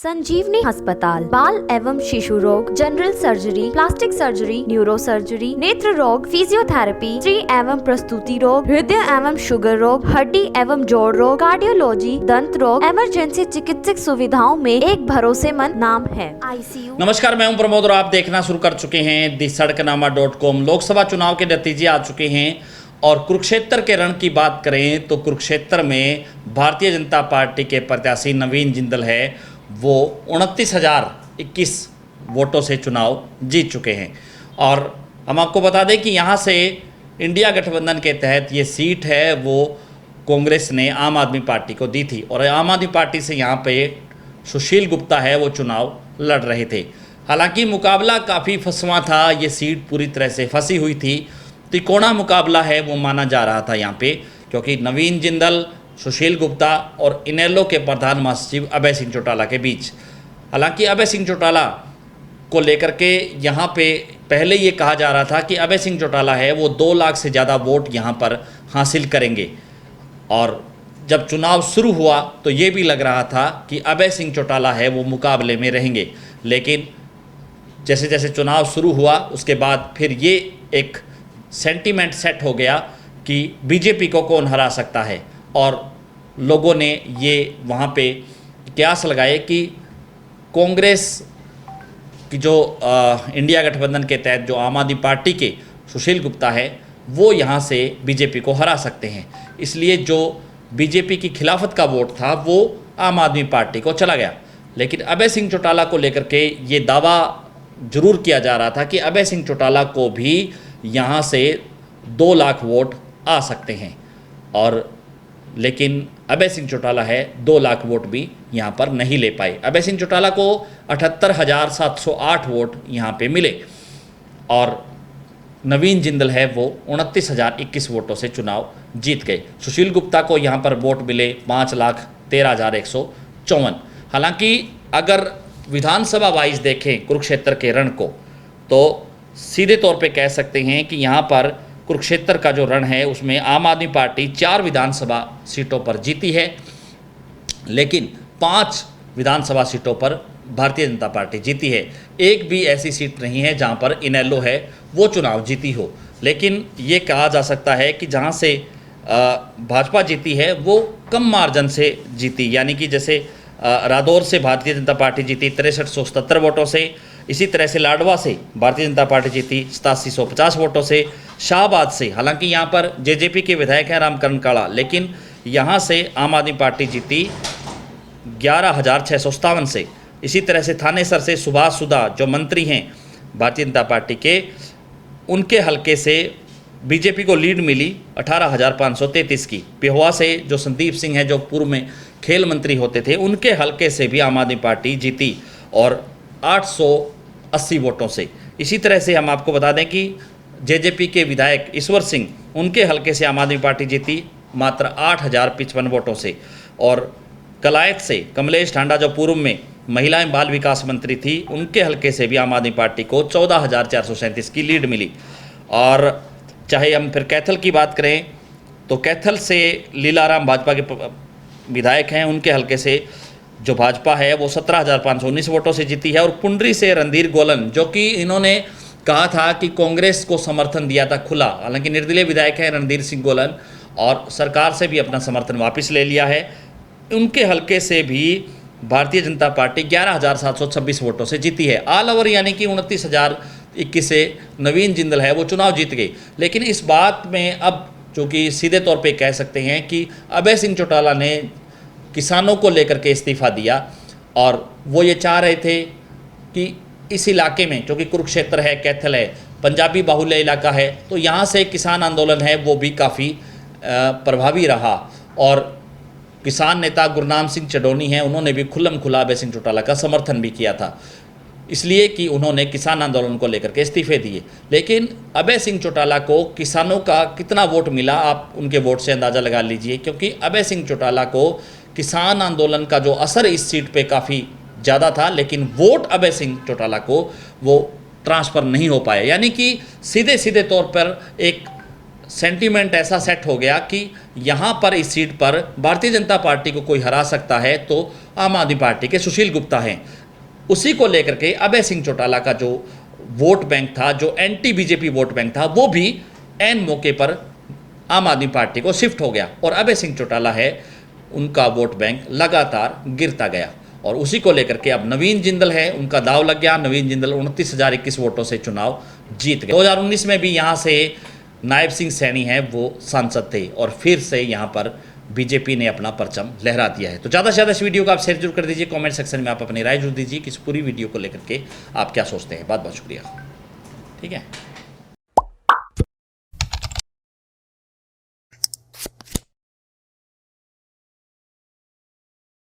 संजीवनी अस्पताल बाल एवं शिशु रोग, general surgery, plastic surgery, neuro surgery, नेत्र रोग, फिजियोथेरेपी, स्त्री एवं प्रसूति रोग, हृदय एवं शुगर रोग, हड्डी एवं जोड़ रोग, कार्डियोलॉजी, दंत रोग, इमरजेंसी चिकित्सक सुविधाओं में एक भरोसेमंद नाम है ICU। नमस्कार, मैं हूं प्रमोद और आप देखना शुरू कर चुके हैं दी-सड़कनामा.com। लोकसभा चुनाव के नतीजे आ चुके हैं और कुरुक्षेत्र के रण की बात करें तो कुरुक्षेत्र में भारतीय जनता पार्टी के प्रत्याशी नवीन जिंदल है वो 29,021 वोटों से चुनाव जीत चुके हैं। और हम आपको बता दें कि यहाँ से इंडिया गठबंधन के तहत ये सीट है वो कांग्रेस ने आम आदमी पार्टी को दी थी और आम आदमी पार्टी से यहाँ पे सुशील गुप्ता है वो चुनाव लड़ रहे थे। हालांकि मुकाबला काफ़ी फंसवा था, ये सीट पूरी तरह से फंसी हुई थी, त्रिकोणा मुकाबला है वो माना जा रहा था यहाँ पे, क्योंकि नवीन जिंदल, सुशील गुप्ता और इनेलो के प्रधान महासचिव अभय सिंह चौटाला के बीच। हालांकि अभय सिंह चौटाला को लेकर के यहाँ पे पहले ये कहा जा रहा था कि अभय सिंह चौटाला है वो 2 लाख से ज़्यादा वोट यहाँ पर हासिल करेंगे। और जब चुनाव शुरू हुआ तो ये भी लग रहा था कि अभय सिंह चौटाला है वो मुकाबले में रहेंगे, लेकिन जैसे जैसे चुनाव शुरू हुआ उसके बाद फिर ये एक सेंटीमेंट सेट हो गया कि बीजेपी को कौन हरा सकता है। और लोगों ने ये वहाँ पे कयास लगाए कि कांग्रेस की जो इंडिया गठबंधन के तहत जो आम आदमी पार्टी के सुशील गुप्ता है वो यहाँ से बीजेपी को हरा सकते हैं। इसलिए जो बीजेपी की खिलाफत का वोट था वो आम आदमी पार्टी को चला गया। लेकिन अभय सिंह चौटाला को लेकर के ये दावा जरूर किया जा रहा था कि अभय सिंह चौटाला को भी यहाँ से 2 लाख वोट आ सकते हैं। और लेकिन अभय सिंह चौटाला है 2 लाख वोट भी यहाँ पर नहीं ले पाए। अभय सिंह चौटाला को 78,708 वोट यहाँ पे मिले और नवीन जिंदल है वो 29,021 वोटों से चुनाव जीत गए। सुशील गुप्ता को यहाँ पर वोट मिले 5,13,154। हालांकि अगर विधानसभा वाइज देखें कुरुक्षेत्र के रण को तो सीधे तौर पे कह सकते हैं कि यहाँ पर कुरुक्षेत्र का जो रण है उसमें आम आदमी पार्टी 4 विधानसभा सीटों पर जीती है, लेकिन 5 विधानसभा सीटों पर भारतीय जनता पार्टी जीती है। एक भी ऐसी सीट नहीं है जहां पर इनेलो है वो चुनाव जीती हो। लेकिन ये कहा जा सकता है कि जहां से भाजपा जीती है वो कम मार्जिन से जीती, यानी कि जैसे रादौर से भारतीय जनता पार्टी जीती 6377 वोटों से, इसी तरह से लाडवा से भारतीय जनता पार्टी जीती 8750 वोटों से, शाहबाद से हालांकि यहाँ पर जेजेपी के विधायक हैं रामकरण काला, लेकिन यहाँ से आम आदमी पार्टी जीती 11,657 से। इसी तरह से थानेसर से सुभाष सुधा जो मंत्री हैं भारतीय जनता पार्टी के, उनके हलके से बीजेपी को लीड मिली 18,533 की। पेहोवा से जो संदीप सिंह हैं जो पूर्व में खेल मंत्री होते थे, उनके हलके से भी आम आदमी पार्टी जीती और 880 वोटों से। इसी तरह से हम आपको बता दें कि जेजेपी के विधायक ईश्वर सिंह, उनके हलके से आम आदमी पार्टी जीती मात्र 8,055 वोटों से। और कलायत से कमलेश ठांडा जो पूर्व में महिला एवं बाल विकास मंत्री थी, उनके हलके से भी आम आदमी पार्टी को 14,437 की लीड मिली। और चाहे हम फिर कैथल की बात करें तो कैथल से लीलाराम भाजपा के विधायक हैं, उनके हलके से जो भाजपा है वो 17,519 वोटों से जीती है। और पुंडरी से रणधीर गोलन, जो कि इन्होंने कहा था कि कांग्रेस को समर्थन दिया था खुला, हालांकि निर्दलीय विधायक हैं रणधीर सिंह गोलन और सरकार से भी अपना समर्थन वापस ले लिया है, उनके हलके से भी भारतीय जनता पार्टी 11,726 वोटों से जीती है। ऑल ओवर यानी कि 29,021 से नवीन जिंदल है वो चुनाव जीत गई। लेकिन इस बात में अब चूँकि सीधे तौर पे कह सकते हैं कि अभय सिंह चौटाला ने किसानों को लेकर के इस्तीफ़ा दिया और वो ये चाह रहे थे कि इस इलाके में, क्योंकि कुरुक्षेत्र है, कैथल है, पंजाबी बाहुल्य इलाका है, तो यहाँ से किसान आंदोलन है वो भी काफ़ी प्रभावी रहा। और किसान नेता गुरनाम सिंह चडोनी हैं, उन्होंने भी खुल्लम खुला अभय सिंह चौटाला का समर्थन भी किया था, इसलिए कि उन्होंने किसान आंदोलन को लेकर के इस्तीफे दिए। लेकिन अभय सिंह चौटाला को किसानों का कितना वोट मिला आप उनके वोट से अंदाज़ा लगा लीजिए, क्योंकि अभय सिंह चौटाला को किसान आंदोलन का जो असर इस सीट पे काफ़ी ज़्यादा था, लेकिन वोट अभय सिंह चौटाला को वो ट्रांसफ़र नहीं हो पाया। यानी कि सीधे सीधे तौर पर एक सेंटीमेंट ऐसा सेट हो गया कि यहाँ पर इस सीट पर भारतीय जनता पार्टी को कोई हरा सकता है तो आम आदमी पार्टी के सुशील गुप्ता हैं। उसी को लेकर के अभय सिंह चौटाला का जो वोट बैंक था, जो एंटी बीजेपी वोट बैंक था, वो भी एन मौके पर आम आदमी पार्टी को शिफ्ट हो गया और अभय सिंह चौटाला है, उनका वोट बैंक लगातार गिरता गया। और उसी को लेकर के अब नवीन जिंदल है, उनका दाव लग गया। नवीन जिंदल 29,021 वोटों से चुनाव जीत गए। 2019 में भी यहाँ से नायब सिंह सैनी हैं, वो सांसद थे और फिर से यहाँ पर बीजेपी ने अपना परचम लहरा दिया है। तो ज़्यादा से ज़्यादा इस वीडियो को आप शेयर जरूर कर दीजिए। कमेंट सेक्शन में आप अपनी राय जरूर दीजिए कि इस पूरी वीडियो को लेकर के आप क्या सोचते हैं। बहुत बहुत शुक्रिया। ठीक है।